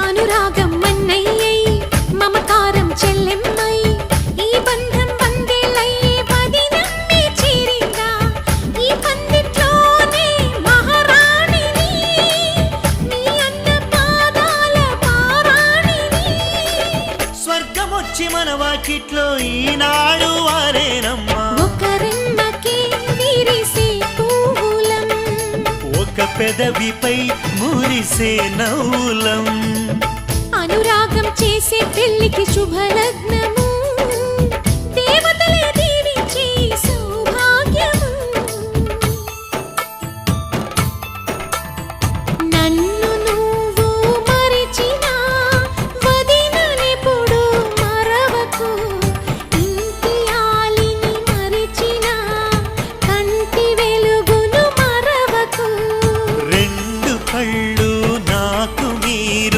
అనురాగం మన్నయ్యై మమకారం చెల్లెమ్మై ఈ బంధం వందేళ్ళయ్యే పదినమ్మే చేరిందా ఈ పందిట్లోనే మహారాణిని నీ అన్న పాదాల పారాణిని స్వర్గమొచ్చి మన వాకిట్లో ఈనాడు వారేనమ్మా ఒకరెమ్మకి విరిసే పువ్వులం ఒక పెదవిపై మురిసే నవ్వులం అనురాగం చేసే పెళ్లికి శుభలగ్నం